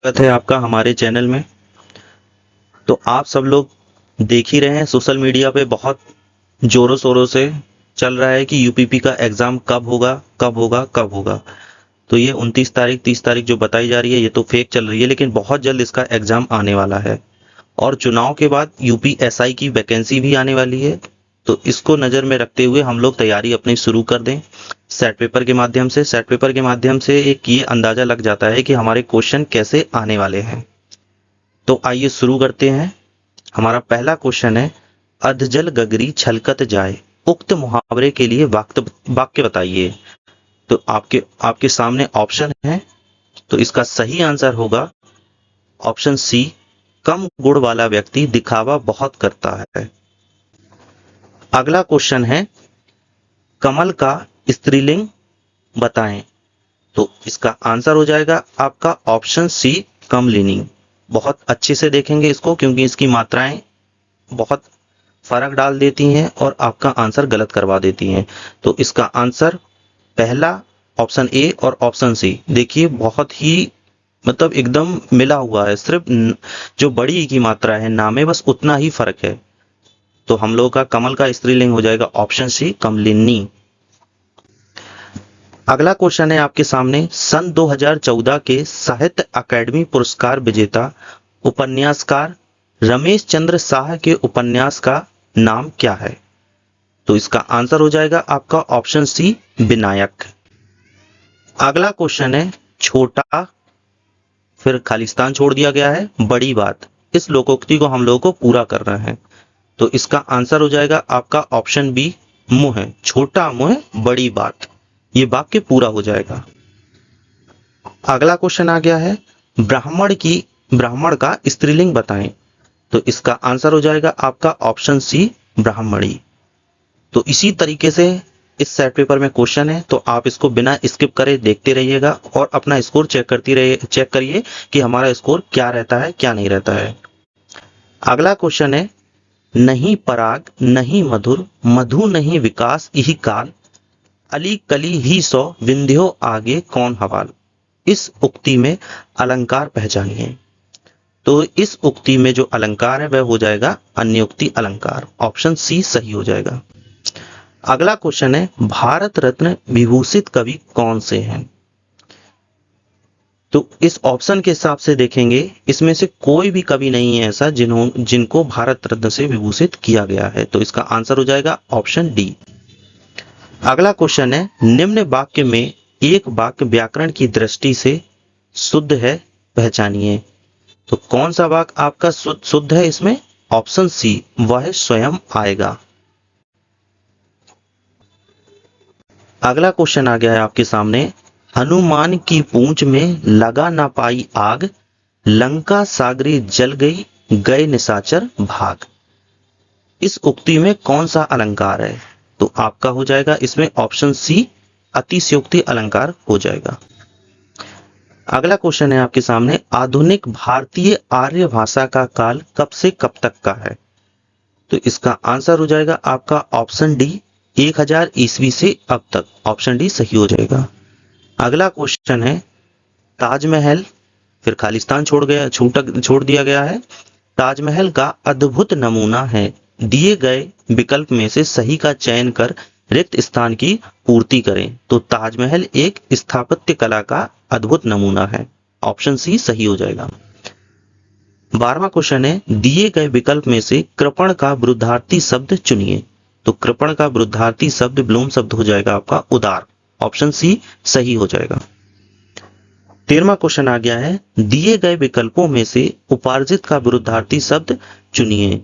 स्वागत है आपका हमारे चैनल में। तो आप सब लोग देख ही रहे हैं, सोशल मीडिया पे बहुत जोरों शोरों से चल रहा है कि यूपीपी का एग्ज़ाम कब होगा, कब होगा, कब होगा। तो ये 29 तारीख 30 तारीख जो बताई जा रही है, ये तो फेक चल रही है, लेकिन बहुत जल्द इसका एग्ज़ाम आने वाला है। और चुनाव के बाद यूपीएसआई की वैकेंसी भी आने वाली है। तो इसको नज़र में रखते हुए हम लोग तैयारी अपनी शुरू कर दें सेट पेपर के माध्यम से। सेट पेपर के माध्यम से एक ये अंदाज़ा लग जाता है कि हमारे क्वेश्चन कैसे आने वाले हैं। तो आइए शुरू करते हैं। हमारा पहला क्वेश्चन है, अधजल गगरी छलकत जाए, उक्त मुहावरे के लिए वाक्य बताइए। तो आपके सामने ऑप्शन है, तो इसका सही आंसर होगा ऑप्शन सी, कम गुण वाला व्यक्ति दिखावा बहुत करता है। अगला क्वेश्चन है, कमल का स्त्रीलिंग बताएं। तो इसका आंसर हो जाएगा आपका ऑप्शन सी, कमलिनी। बहुत अच्छे से देखेंगे इसको, क्योंकि इसकी मात्राएं बहुत फर्क डाल देती हैं और आपका आंसर गलत करवा देती हैं। तो इसका आंसर पहला ऑप्शन ए और ऑप्शन सी, देखिए बहुत ही मतलब एकदम मिला हुआ है, सिर्फ जो बड़ी ई की मात्रा है ना में बस उतना ही फर्क है। तो हम लोगों का कमल का स्त्रीलिंग हो जाएगा ऑप्शन सी, कमलिनी। अगला क्वेश्चन है आपके सामने, सन 2014 के साहित्य अकादमी पुरस्कार विजेता उपन्यासकार रमेश चंद्र शाह के उपन्यास का नाम क्या है। तो इसका आंसर हो जाएगा आपका ऑप्शन सी, विनायक। अगला क्वेश्चन है, छोटा फिर खालिस्तान छोड़ दिया गया है, बड़ी बात, इस लोकोक्ति को हम लोगों को पूरा करना है। तो इसका आंसर हो जाएगा आपका ऑप्शन बी, मुंह है, छोटा मुंह बड़ी बात, ये वाक्य पूरा हो जाएगा। अगला क्वेश्चन आ गया है, ब्राह्मण का स्त्रीलिंग बताएं। तो इसका आंसर हो जाएगा आपका ऑप्शन सी, ब्राह्मणी। तो इसी तरीके से इस सेट पेपर में क्वेश्चन है, तो आप इसको बिना स्किप करे देखते रहिएगा और अपना स्कोर चेक करिए कि हमारा स्कोर क्या रहता है, क्या नहीं रहता है। अगला क्वेश्चन है, नहीं पराग नहीं मधुर, मधु नहीं विकास यही काल, अली कली ही सौ विंध्यो आगे कौन हवाल। इस उक्ति में अलंकार पहचानिए। तो इस उक्ति में जो अलंकार है वह हो जाएगा अन्योक्ति अलंकार, ऑप्शन सी सही हो जाएगा। अगला क्वेश्चन है, भारत रत्न विभूषित कवि कौन से हैं। तो इस ऑप्शन के हिसाब से देखेंगे, इसमें से कोई भी कवि नहीं है ऐसा जिनको भारत रत्न से विभूषित किया गया है। तो इसका आंसर हो जाएगा ऑप्शन डी। अगला क्वेश्चन है, निम्न वाक्य में एक वाक्य व्याकरण की दृष्टि से शुद्ध है, पहचानिए। तो कौन सा वाक्य आपका शुद्ध है इसमें, ऑप्शन सी, वह स्वयं आएगा। अगला क्वेश्चन आ गया है आपके सामने, हनुमान की पूंछ में लगा ना पाई आग, लंका सागरी जल गई गए निशाचर भाग। इस उक्ति में कौन सा अलंकार है। तो आपका हो जाएगा इसमें ऑप्शन सी, अतिशयोक्ति अलंकार हो जाएगा। अगला क्वेश्चन है आपके सामने, आधुनिक भारतीय आर्य भाषा का काल कब से कब तक का है। तो इसका आंसर हो जाएगा आपका ऑप्शन डी, 1000 ईस्वी से अब तक, ऑप्शन डी सही हो जाएगा। अगला क्वेश्चन है, ताजमहल फिर खालिस्तान छोड़ दिया गया है, ताजमहल का अद्भुत नमूना है, दिए गए विकल्प में से सही का चयन कर रिक्त स्थान की पूर्ति करें। तो ताजमहल एक स्थापत्य कला का अद्भुत नमूना है, ऑप्शन सी सही हो जाएगा। 12वां क्वेश्चन है, दिए गए विकल्प में से कृपण का विरुद्धार्थी शब्द चुनिए। तो कृपण का विरुद्धार्थी शब्द विलोम शब्द हो जाएगा आपका उदार, ऑप्शन सी सही हो जाएगा। 13वां क्वेश्चन आ गया है, दिए गए विकल्पों में से उपार्जित का विरुद्धार्थी शब्द चुनिए।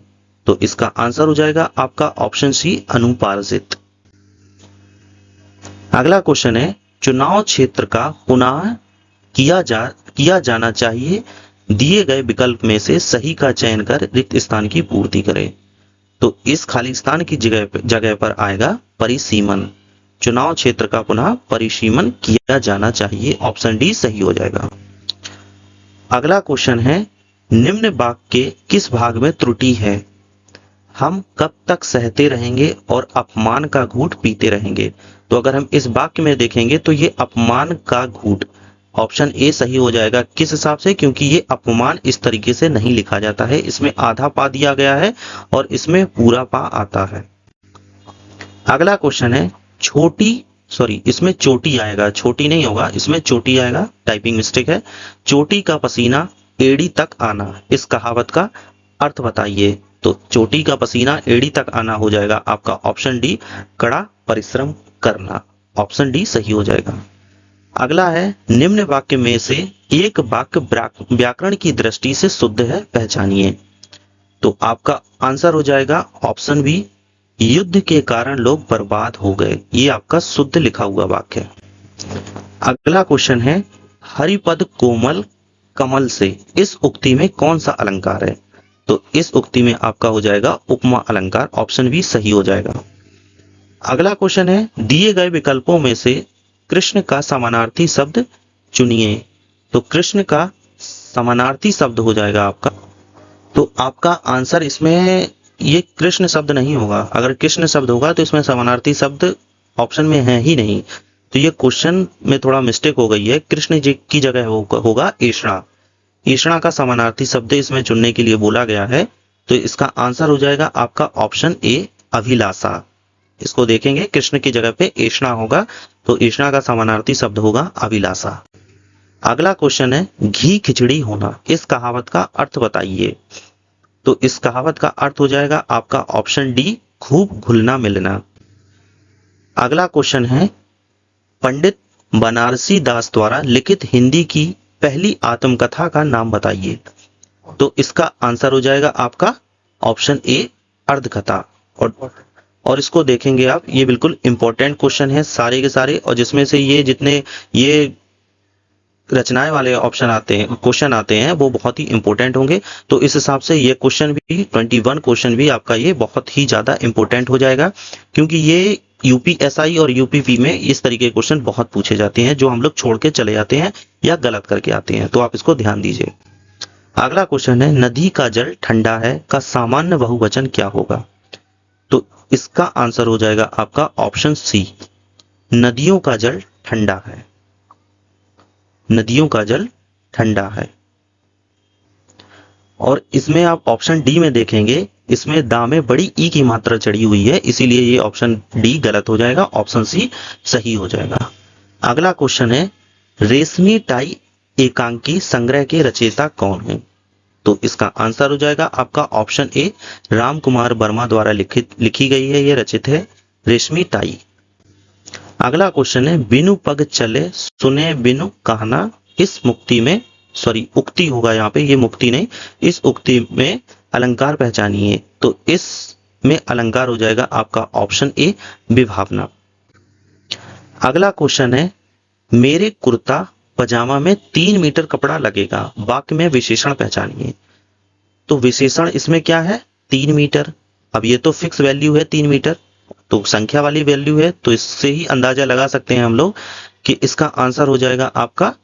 तो इसका आंसर हो जाएगा आपका ऑप्शन सी, अनुपार्जित। अगला क्वेश्चन है, चुनाव क्षेत्र का पुनः किया जाना चाहिए, दिए गए विकल्प में से सही का चयन कर रिक्त स्थान की पूर्ति करें। तो इस खालिस्तान की जगह पर आएगा परिसीमन, चुनाव क्षेत्र का पुनः परिसीमन किया जाना चाहिए, ऑप्शन डी सही हो जाएगा। अगला क्वेश्चन है, निम्न वाक्य के किस भाग में त्रुटि है। हम कब तक सहते रहेंगे और अपमान का घूंट पीते रहेंगे। तो अगर हम इस वाक्य में देखेंगे तो ये अपमान का घूंट ऑप्शन ए सही हो जाएगा। किस हिसाब से? क्योंकि ये अपमान इस तरीके से नहीं लिखा जाता है, इसमें आधा पा दिया गया है और इसमें पूरा पा आता है। अगला क्वेश्चन है इसमें चोटी आएगा, छोटी नहीं होगा, इसमें चोटी आएगा, टाइपिंग मिस्टेक है। चोटी का पसीना एड़ी तक आना, इस कहावत का अर्थ बताइए। तो चोटी का पसीना एड़ी तक आना हो जाएगा आपका ऑप्शन डी, कड़ा परिश्रम करना। ऑप्शन डी सही हो जाएगा। अगला है, निम्न वाक्य में से एक वाक्य व्याकरण की दृष्टि से शुद्ध है, पहचानिए। तो आपका आंसर हो जाएगा ऑप्शन बी, युद्ध के कारण लोग बर्बाद हो गए। ये आपका शुद्ध लिखा हुआ वाक्य है। अगला क्वेश्चन है, हरिपद कोमल कमल से, इस उक्ति में कौन सा अलंकार है? तो इस उक्ति में आपका हो जाएगा उपमा अलंकार। ऑप्शन बी सही हो जाएगा। अगला क्वेश्चन है, दिए गए विकल्पों में से कृष्ण का समानार्थी शब्द चुनिए। तो कृष्ण का समानार्थी शब्द हो जाएगा आपका, तो आपका आंसर इसमें ये कृष्ण शब्द नहीं होगा। अगर कृष्ण शब्द होगा तो इसमें समानार्थी शब्द ऑप्शन में है ही नहीं, तो ये क्वेश्चन में थोड़ा मिस्टेक हो गई है। कृष्ण जी की जगह होगा ऐषणा। ऐषणा का समानार्थी शब्द इसमें चुनने के लिए बोला गया है, तो इसका आंसर हो जाएगा आपका ऑप्शन ए, अभिलाषा। इसको देखेंगे, कृष्ण की जगह पे ऐषणा होगा, तो ऐषणा का समानार्थी शब्द होगा अभिलाषा। अगला क्वेश्चन है, घी खिचड़ी होना, इस कहावत का अर्थ बताइए। तो इस कहावत का अर्थ हो जाएगा आपका ऑप्शन डी, खूब घुलना मिलना। अगला क्वेश्चन है, पंडित बनारसी दास द्वारा लिखित हिंदी की पहली आत्मकथा का नाम बताइए। तो इसका आंसर हो जाएगा आपका ऑप्शन ए, अर्धकथा। और इसको देखेंगे आप, ये बिल्कुल इंपॉर्टेंट क्वेश्चन है सारे के सारे, और जिसमें से ये जितने ये रचनाएं वाले ऑप्शन आते हैं, क्वेश्चन आते हैं, वो बहुत ही इंपॉर्टेंट होंगे। तो इस हिसाब से ये क्वेश्चन भी 21 क्वेश्चन भी आपका ये बहुत ही ज्यादा इंपॉर्टेंट हो जाएगा, क्योंकि ये यूपीएसआई और यूपीपी में इस तरीके के क्वेश्चन बहुत पूछे जाते हैं, जो हम लोग छोड़ के चले जाते हैं या गलत करके आते हैं, तो आप इसको ध्यान दीजिए। अगला क्वेश्चन है, नदी का जल ठंडा है का सामान्य बहुवचन क्या होगा? तो इसका आंसर हो जाएगा आपका ऑप्शन सी, नदियों का जल ठंडा है। नदियों का जल ठंडा है। और इसमें आप ऑप्शन डी में देखेंगे, इसमें दा में बड़ी ई की मात्रा चढ़ी हुई है, इसीलिए ये ऑप्शन डी गलत हो जाएगा, ऑप्शन सी सही हो जाएगा। अगला क्वेश्चन है, रेशमी टाई एकांकी संग्रह के रचयिता कौन है? तो इसका आंसर हो जाएगा आपका ऑप्शन ए, राम कुमार वर्मा द्वारा लिखी गई है, ये रचित है रेशमी टाई। अगला क्वेश्चन है, बिनु पग चले सुने बिनु कहना, इस मुक्ति में उक्ति होगा यहाँ पे, ये मुक्ति नहीं, इस उक्ति में अलंकार पहचानिए। तो इस में अलंकार हो जाएगा आपका ऑप्शन ए, विभावना। अगला क्वेश्चन है, मेरे कुर्ता पजामा में 3 मीटर कपड़ा लगेगा, वाक्य में विशेषण पहचानिए। तो विशेषण इसमें क्या है? 3 मीटर। अब ये तो फिक्स वैल्यू है 3 मीटर, तो संख्या वाली वैल्यू है, तो इससे ही अंदाजा लगा सकते हैं हम लोग कि इसका आंसर हो जाएगा आपका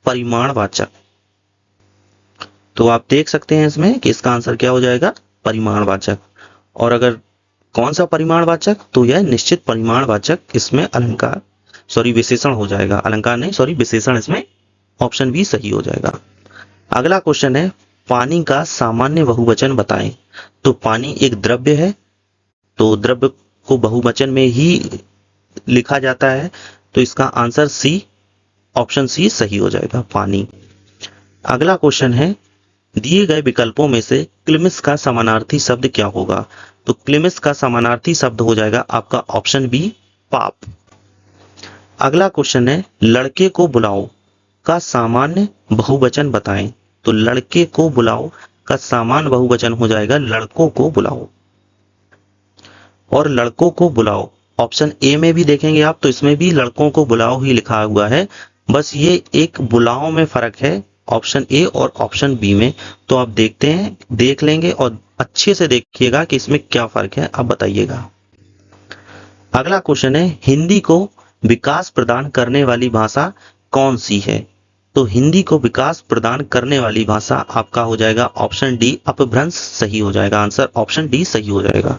परिमाणवाचक। तो आप देख सकते हैं इसमें कि इसका आंसर क्या हो जाएगा, परिमाणवाचक। और अगर कौन सा परिमाणवाचक? तो यह निश्चित परिमाणवाचक, इसमें अलंकार विशेषण हो जाएगा, अलंकार नहीं विशेषण, इसमें ऑप्शन बी सही हो जाएगा। अगला क्वेश्चन है, पानी का सामान्य बहुवचन बताएं। तो पानी एक द्रव्य है, तो द्रव्य को बहुवचन में ही लिखा जाता है, तो इसका आंसर सी, ऑप्शन सी सही हो जाएगा, पानी। अगला क्वेश्चन है, दिए गए विकल्पों में से क्लिमिस का समानार्थी शब्द क्या होगा? तो क्लिमिस का समानार्थी शब्द हो जाएगा आपका ऑप्शन बी, पाप। अगला क्वेश्चन है, लड़के को बुलाओ का सामान्य बहुवचन बताएं। तो लड़के को बुलाओ का सामान्य बहुवचन हो जाएगा लड़कों को बुलाओ। और लड़कों को बुलाओ ऑप्शन ए में भी देखेंगे आप, तो इसमें भी लड़कों को बुलाओ ही लिखा हुआ है, बस ये एक बुलाओ में फर्क है ऑप्शन ए और ऑप्शन बी में। तो आप देख लेंगे और अच्छे से देखिएगा कि इसमें क्या फर्क है, आप बताइएगा। अगला क्वेश्चन है, हिंदी को विकास प्रदान करने वाली भाषा कौन सी है? तो हिंदी को विकास प्रदान करने वाली भाषा आपका हो जाएगा ऑप्शन डी, अपभ्रंश सही हो जाएगा, आंसर ऑप्शन डी सही हो जाएगा।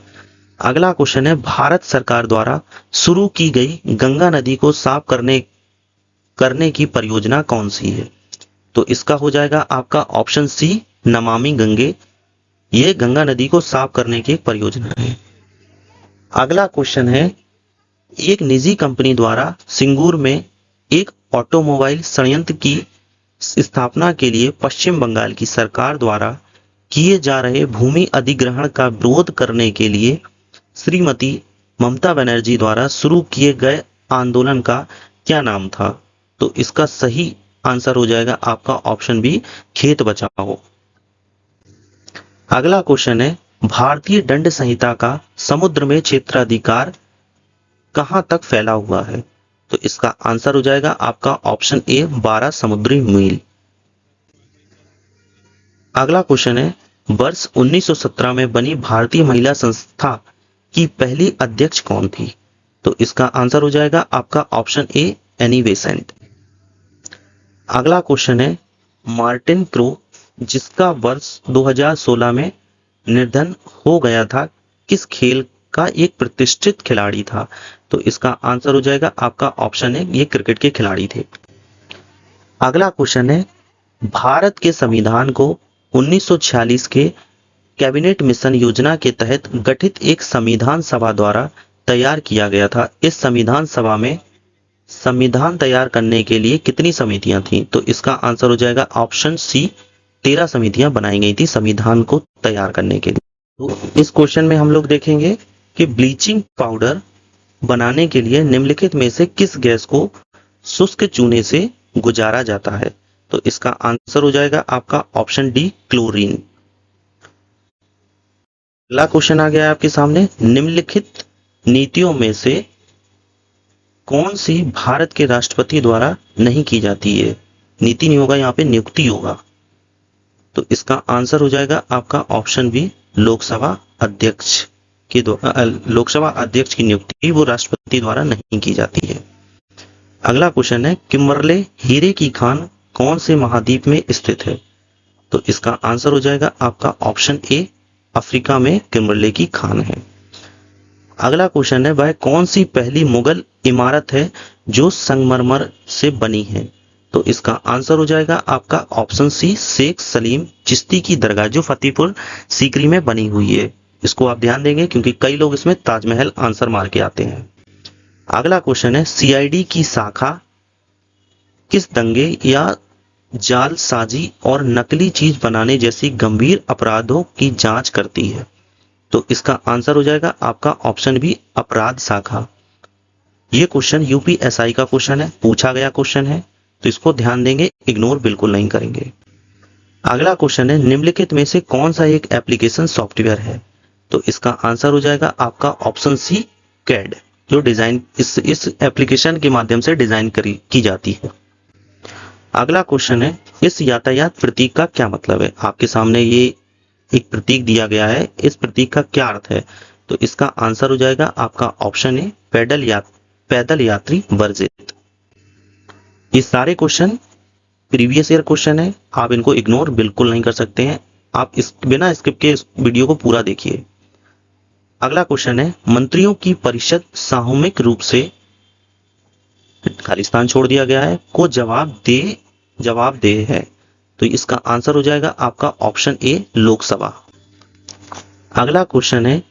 अगला क्वेश्चन है, भारत सरकार द्वारा शुरू की गई गंगा नदी को साफ करने करने की परियोजना कौन सी है? तो इसका हो जाएगा आपका ऑप्शन सी, नमामि गंगे। ये गंगा नदी को साफ करने की एक परियोजना है। अगला क्वेश्चन है, एक निजी कंपनी द्वारा सिंगूर में एक ऑटोमोबाइल संयंत्र की स्थापना के लिए पश्चिम बंगाल की सरकार द्वारा किए जा रहे भूमि अधिग्रहण का विरोध करने के लिए श्रीमती ममता बनर्जी द्वारा शुरू किए गए आंदोलन का क्या नाम था? तो इसका सही आंसर हो जाएगा आपका ऑप्शन बी, खेत बचाओ। अगला क्वेश्चन है, भारतीय दंड संहिता का समुद्र में क्षेत्राधिकार कहां तक फैला हुआ है? तो इसका आंसर हो जाएगा आपका ऑप्शन ए, 12 समुद्री मील। अगला क्वेश्चन है, वर्ष 1917 में बनी भारतीय महिला संस्था की पहली अध्यक्ष कौन थी? तो इसका आंसर हो जाएगा आपका ऑप्शन ए, एनी बेसेंट। अगला क्वेश्चन है, मार्टिन क्रो जिसका वर्ष 2016 में निधन हो गया था, किस खेल का एक प्रतिष्ठित खिलाड़ी था? तो इसका आंसर हो जाएगा आपका ऑप्शन है, ये क्रिकेट के खिलाड़ी थे। अगला क्वेश्चन है, भारत के संविधान को 1946 के कैबिनेट मिशन योजना के तहत गठित एक संविधान सभा द्वारा तैयार किया गया था। इस संविधान सभा में संविधान तैयार करने के लिए कितनी समितियां थीं? तो इसका आंसर हो जाएगा ऑप्शन सी, 13 समितियां बनाई गई थी संविधान को तैयार करने के लिए। तो इस क्वेश्चन में हम लोग देखेंगे कि ब्लीचिंग पाउडर बनाने के लिए निम्नलिखित में से किस गैस को शुष्क चूने से गुजारा जाता है? तो इसका आंसर हो जाएगा आपका ऑप्शन डी, क्लोरीन। अगला क्वेश्चन आ गया है आपके सामने, निम्नलिखित नीतियों में से कौन सी भारत के राष्ट्रपति द्वारा नहीं की जाती है? नीति नहीं होगा, यहाँ पे नियुक्ति होगा। तो इसका आंसर हो जाएगा आपका ऑप्शन बी, लोकसभा अध्यक्ष लोकसभा अध्यक्ष की नियुक्ति वो राष्ट्रपति द्वारा नहीं की जाती है। अगला क्वेश्चन है, किम्बरले हीरे की खान कौन से महाद्वीप में स्थित है? तो इसका आंसर हो जाएगा आपका ऑप्शन ए, अफ्रीका में किम्बरले की खान है। अगला क्वेश्चन है, वह कौन सी पहली मुगल इमारत है जो संगमरमर से बनी है? तो इसका आंसर हो जाएगा आपका ऑप्शन सी, शेख सलीम चिश्ती की दरगाह जो फतेहपुर सीकरी में बनी हुई है। इसको आप ध्यान देंगे क्योंकि कई लोग इसमें ताजमहल आंसर मार के आते हैं। अगला क्वेश्चन है, सीआईडी की शाखा किस दंगे या जालसाजी और नकली चीज बनाने जैसी गंभीर अपराधों की जांच करती है? तो इसका आंसर हो जाएगा आपका ऑप्शन बी, अपराध शाखा। ये क्वेश्चन यूपीएसआई का क्वेश्चन है, पूछा गया क्वेश्चन है, तो इसको ध्यान देंगे, इग्नोर बिल्कुल नहीं करेंगे। अगला क्वेश्चन है, निम्नलिखित में से कौन सा एक एप्लीकेशन सॉफ्टवेयर है? तो इसका आंसर हो जाएगा आपका ऑप्शन सी, कैड, जो डिजाइन इस एप्लीकेशन के माध्यम से डिजाइन की जाती है। अगला क्वेश्चन है, इस यातायात प्रतीक का क्या मतलब है? आपके सामने ये एक प्रतीक दिया गया है, इस प्रतीक का क्या अर्थ है? तो इसका आंसर हो जाएगा आपका ऑप्शन ए, पैदल यात्री वर्जित। ये सारे क्वेश्चन प्रीवियस ईयर क्वेश्चन है, आप इनको इग्नोर बिल्कुल नहीं कर सकते हैं। आप इस बिना स्किप के इस वीडियो को पूरा देखिए। अगला क्वेश्चन है, मंत्रियों की परिषद सामूहिक रूप से, खालिस्तान छोड़ दिया गया है, को जवाब दे है। तो इसका आंसर हो जाएगा आपका ऑप्शन ए, लोकसभा। अगला क्वेश्चन है,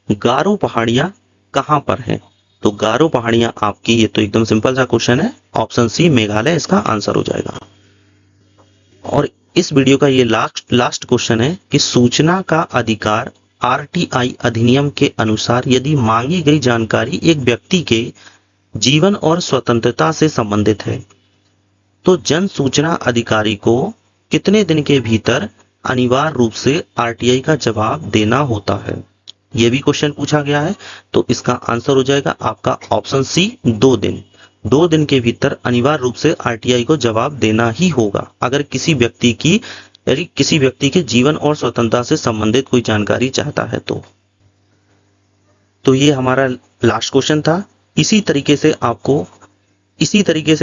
गारो पहाड़ियां कहां पर है? तो गारो पहाड़ियां आपकी, ये तो एकदम सिंपल सा क्वेश्चन है, ऑप्शन सी, मेघालय इसका आंसर हो जाएगा। और इस वीडियो का ये लास्ट क्वेश्चन है कि सूचना का अधिकार आरटीआई अधिनियम के अनुसार यदि मांगी गई जानकारी एक व्यक्ति के जीवन और स्वतंत्रता से संबंधित है तो जन सूचना अधिकारी को कितने दिन के भीतर अनिवार्य रूप से आरटीआई का जवाब देना होता है? यह भी क्वेश्चन पूछा गया है, तो इसका आंसर हो जाएगा आपका ऑप्शन सी, 2 दिन। 2 दिन के भीतर अनिवार्य रूप से आरटीआई को जवाब देना ही होगा अगर किसी व्यक्ति के जीवन और स्वतंत्रता से संबंधित कोई जानकारी चाहता है तो ये हमारा लास्ट क्वेश्चन था। इसी तरीके से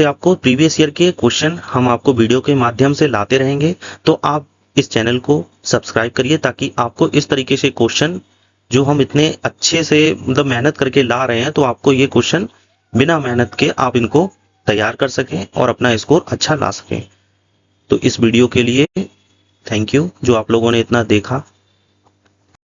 आपको प्रीवियस ईयर के क्वेश्चन हम आपको वीडियो के माध्यम से लाते रहेंगे। तो आप इस चैनल को सब्सक्राइब करिए ताकि आपको इस तरीके से क्वेश्चन जो हम इतने अच्छे से मेहनत करके ला रहे हैं, तो आपको ये क्वेश्चन बिना मेहनत के आप इनको तैयार कर सकें और अपना स्कोर अच्छा ला सकें। तो इस वीडियो के लिए थैंक यू जो आप लोगों ने इतना देखा।